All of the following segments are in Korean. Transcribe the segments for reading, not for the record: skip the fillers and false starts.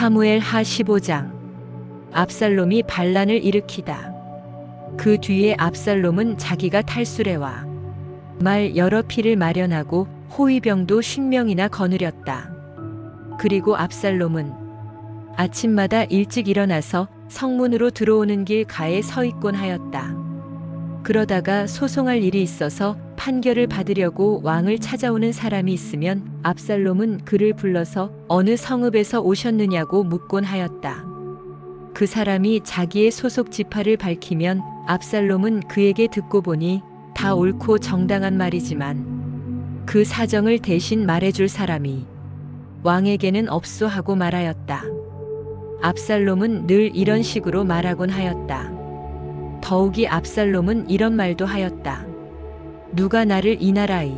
사무엘하 15장. 압살롬이 반란을 일으키다. 그 뒤에 압살롬은 자기가 탈수레와 말 여러 필을 마련하고 호위병도 50명이나 거느렸다. 그리고 압살롬은 아침마다 일찍 일어나서 성문으로 들어오는 길 가에 서 있곤 하였다. 그러다가 소송할 일이 있어서 판결을 받으려고 왕을 찾아오는 사람이 있으면 압살롬은 그를 불러서 어느 성읍에서 오셨느냐고 묻곤 하였다. 그 사람이 자기의 소속 지파를 밝히면 압살롬은 그에게 듣고 보니 다 옳고 정당한 말이지만 그 사정을 대신 말해줄 사람이 왕에게는 없소 하고 말하였다. 압살롬은 늘 이런 식으로 말하곤 하였다. 더욱이 압살롬은 이런 말도 하였다. 누가 나를 이 나라의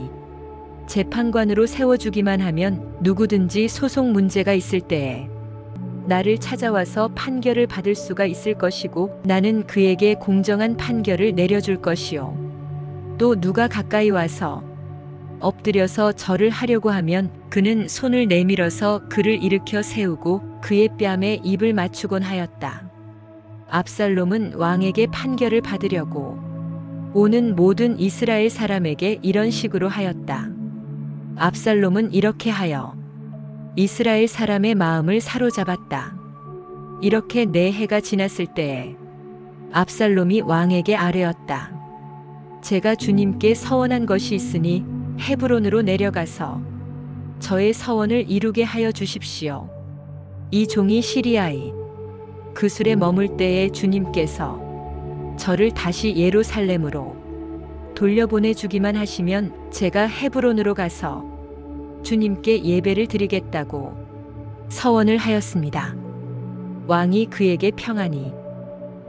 재판관으로 세워주기만 하면 누구든지 소송 문제가 있을 때에 나를 찾아와서 판결을 받을 수가 있을 것이고 나는 그에게 공정한 판결을 내려줄 것이요. 또 누가 가까이 와서 엎드려서 절을 하려고 하면 그는 손을 내밀어서 그를 일으켜 세우고 그의 뺨에 입을 맞추곤 하였다. 압살롬은 왕에게 판결을 받으려고 오는 모든 이스라엘 사람에게 이런 식으로 하였다. 압살롬은 이렇게 하여 이스라엘 사람의 마음을 사로잡았다. 이렇게 4해가 지났을 때에 압살롬이 왕에게 아뢰었다. 제가 주님께 서원한 것이 있으니 헤브론으로 내려가서 저의 서원을 이루게 하여 주십시오. 이 종이 시리아의 그술에 머물 때에 주님께서 저를 다시 예루살렘으로 돌려보내 주기만 하시면 제가 헤브론으로 가서 주님께 예배를 드리겠다고 서원을 하였습니다. 왕이 그에게 평안히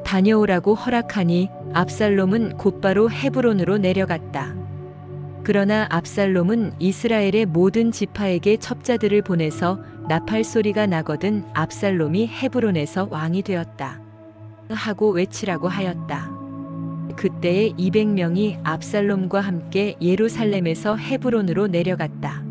다녀오라고 허락하니 압살롬은 곧바로 헤브론으로 내려갔다. 그러나 압살롬은 이스라엘의 모든 지파에게 첩자들을 보내서 나팔 소리가 나거든 압살롬이 헤브론에서 왕이 되었다 하고 외치라고 하였다. 그때에 200명이 압살롬과 함께 예루살렘에서 헤브론으로 내려갔다.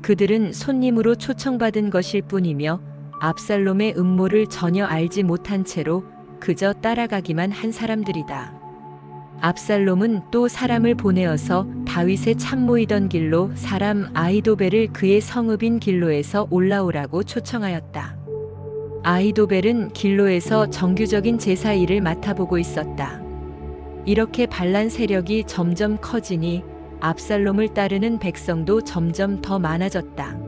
그들은 손님으로 초청받은 것일 뿐이며 압살롬의 음모를 전혀 알지 못한 채로 그저 따라가기만 한 사람들이다. 압살롬은 또 사람을 보내어서 다윗의 참모이던 길로 사람 아히도벨을 그의 성읍인 길로에서 올라오라고 초청하였다. 아히도벨은 길로에서 정규적인 제사 일을 맡아보고 있었다. 이렇게 반란 세력이 점점 커지니 압살롬을 따르는 백성도 점점 더 많아졌다.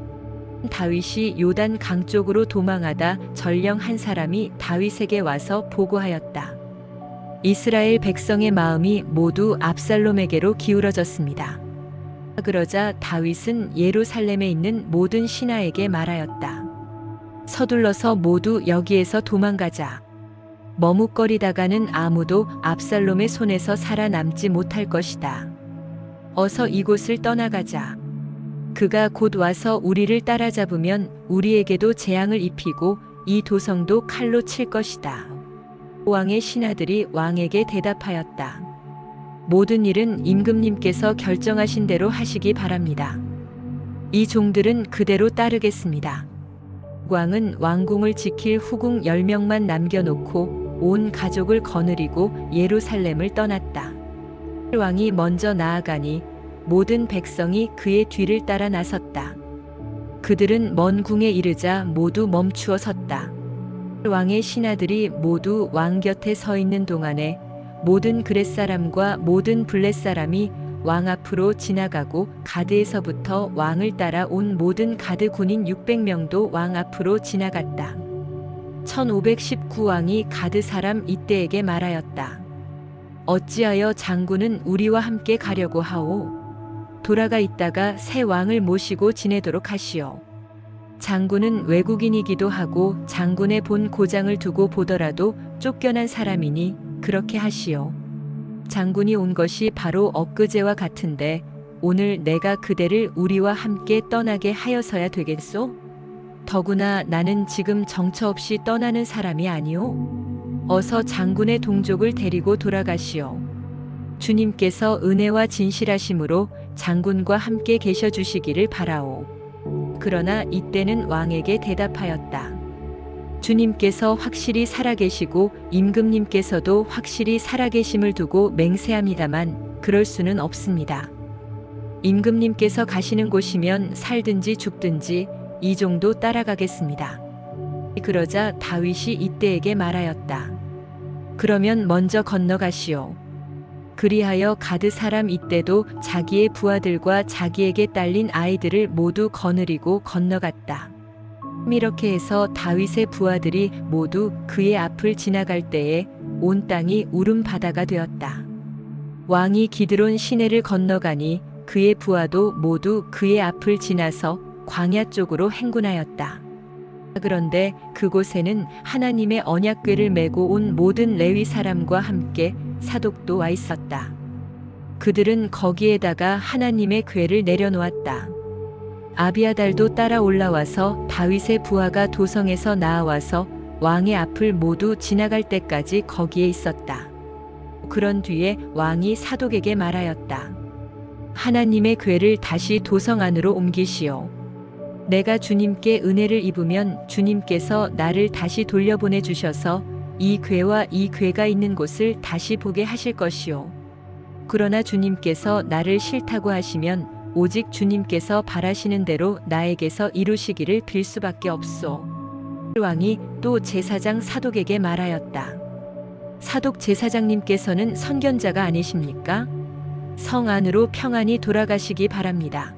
다윗이 요단 강 쪽으로 도망하다 전령 한 사람이 다윗에게 와서 보고하였다. 이스라엘 백성의 마음이 모두 압살롬에게로 기울어졌습니다. 그러자 다윗은 예루살렘에 있는 모든 신하에게 말하였다. 서둘러서 모두 여기에서 도망가자. 머뭇거리다가는 아무도 압살롬의 손에서 살아남지 못할 것이다. 어서 이곳을 떠나가자. 그가 곧 와서 우리를 따라잡으면 우리에게도 재앙을 입히고 이 도성도 칼로 칠 것이다. 왕의 신하들이 왕에게 대답하였다. 모든 일은 임금님께서 결정하신 대로 하시기 바랍니다. 이 종들은 그대로 따르겠습니다. 왕은 왕궁을 지킬 후궁 10명만 남겨놓고 온 가족을 거느리고 예루살렘을 떠났다. 왕이 먼저 나아가니 모든 백성이 그의 뒤를 따라 나섰다. 그들은 먼 궁에 이르자 모두 멈추어 섰다. 왕의 신하들이 모두 왕 곁에 서 있는 동안에 모든 그렛 사람과 모든 블렛 사람이 왕 앞으로 지나가고 가드에서부터 왕을 따라 온 모든 가드 군인 600명도 왕 앞으로 지나갔다. 1519왕이 가드 사람 이때에게 말하였다. 어찌하여 장군은 우리와 함께 가려고 하오? 돌아가 있다가 새 왕을 모시고 지내도록 하시오. 장군은 외국인이기도 하고 장군의 본 고장을 두고 보더라도 쫓겨난 사람이니 그렇게 하시오. 장군이 온 것이 바로 엊그제와 같은데 오늘 내가 그대를 우리와 함께 떠나게 하여서야 되겠소? 더구나 나는 지금 정처 없이 떠나는 사람이 아니오. 어서 장군의 동족을 데리고 돌아가시오. 주님께서 은혜와 진실하심으로 장군과 함께 계셔 주시기를 바라오. 그러나 이때는 왕에게 대답하였다. 주님께서 확실히 살아계시고 임금님께서도 확실히 살아계심을 두고 맹세합니다만 그럴 수는 없습니다. 임금님께서 가시는 곳이면 살든지 죽든지 이 정도 따라가겠습니다. 그러자 다윗이 이때에게 말하였다. 그러면 먼저 건너가시오. 그리하여 가드 사람 이때도 자기의 부하들과 자기에게 딸린 아이들을 모두 거느리고 건너갔다. 이렇게 해서 다윗의 부하들이 모두 그의 앞을 지나갈 때에 온 땅이 울음바다가 되었다. 왕이 기드론 시내를 건너가니 그의 부하도 모두 그의 앞을 지나서 광야 쪽으로 행군하였다. 그런데 그곳에는 하나님의 언약궤를 메고 온 모든 레위 사람과 함께 사독도 와 있었다. 그들은 거기에다가 하나님의 궤를 내려놓았다. 아비아달도 따라 올라와서 다윗의 부하가 도성에서 나와서 왕의 앞을 모두 지나갈 때까지 거기에 있었다. 그런 뒤에 왕이 사독에게 말하였다. 하나님의 궤를 다시 도성 안으로 옮기시오. 내가 주님께 은혜를 입으면 주님께서 나를 다시 돌려보내 주셔서 이 궤와 이 궤가 있는 곳을 다시 보게 하실 것이오. 그러나 주님께서 나를 싫다고 하시면 오직 주님께서 바라시는 대로 나에게서 이루시기를 빌 수밖에 없소. 왕이 또 제사장 사독에게 말하였다. 사독 제사장님께서는 선견자가 아니십니까? 성 안으로 평안히 돌아가시기 바랍니다.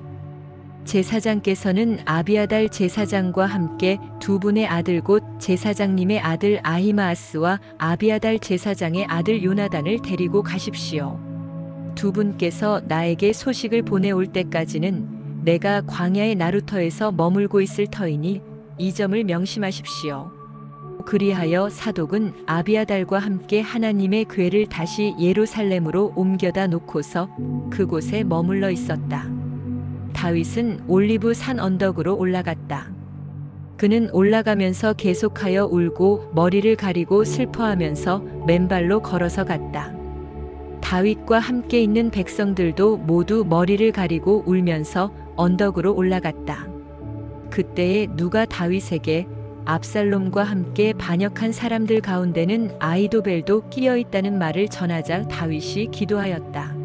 제사장께서는 아비아달 제사장과 함께 두 분의 아들 곧 제사장님의 아들 아히마아스와 아비아달 제사장의 아들 요나단을 데리고 가십시오. 두 분께서 나에게 소식을 보내올 때까지는 내가 광야의 나루터에서 머물고 있을 터이니 이 점을 명심하십시오. 그리하여 사독은 아비아달과 함께 하나님의 궤를 다시 예루살렘으로 옮겨다 놓고서 그곳에 머물러 있었다. 다윗은 올리브 산 언덕으로 올라갔다. 그는 올라가면서 계속하여 울고 머리를 가리고 슬퍼하면서 맨발로 걸어서 갔다. 다윗과 함께 있는 백성들도 모두 머리를 가리고 울면서 언덕으로 올라갔다. 그때에 누가 다윗에게 압살롬과 함께 반역한 사람들 가운데는 아히도벨도 끼어 있다는 말을 전하자 다윗이 기도하였다.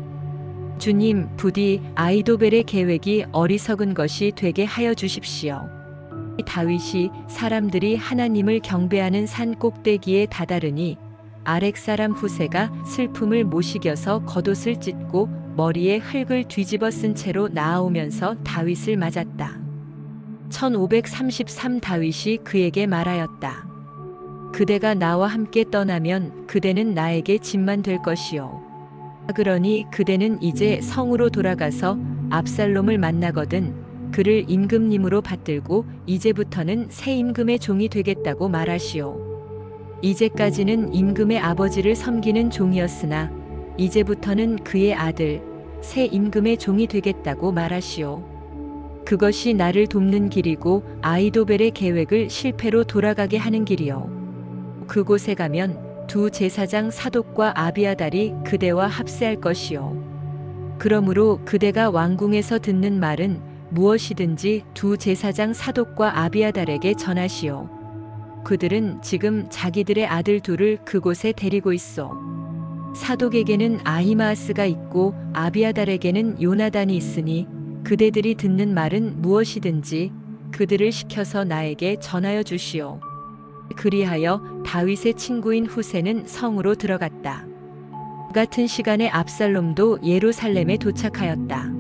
주님, 부디 아히도벨의 계획이 어리석은 것이 되게 하여 주십시오. 다윗이 사람들이 하나님을 경배하는 산 꼭대기에 다다르니 아렉 사람 후세가 슬픔을 모시겨서 겉옷을 찢고 머리에 흙을 뒤집어 쓴 채로 나아오면서 다윗을 맞았다. 1533 다윗이 그에게 말하였다. 그대가 나와 함께 떠나면 그대는 나에게 짐만 될 것이요. 그러니 그대는 이제 성으로 돌아가서 압살롬을 만나거든 그를 임금님으로 받들고 이제부터는 새 임금의 종이 되겠다고 말하시오. 이제까지는 임금의 아버지를 섬기는 종이었으나 이제부터는 그의 아들 새 임금의 종이 되겠다고 말하시오. 그것이 나를 돕는 길이고 아히도벨의 계획을 실패로 돌아가게 하는 길이요. 그곳에 가면 두 제사장 사독과 아비아달이 그대와 합세할 것이요. 그러므로 그대가 왕궁에서 듣는 말은 무엇이든지 두 제사장 사독과 아비아달에게 전하시오. 그들은 지금 자기들의 아들 둘을 그곳에 데리고 있어. 사독에게는 아히마아스가 있고 아비아달에게는 요나단이 있으니 그대들이 듣는 말은 무엇이든지 그들을 시켜서 나에게 전하여 주시오. 그리하여 다윗의 친구인 후세는 성으로 들어갔다. 같은 시간에 압살롬도 예루살렘에 도착하였다.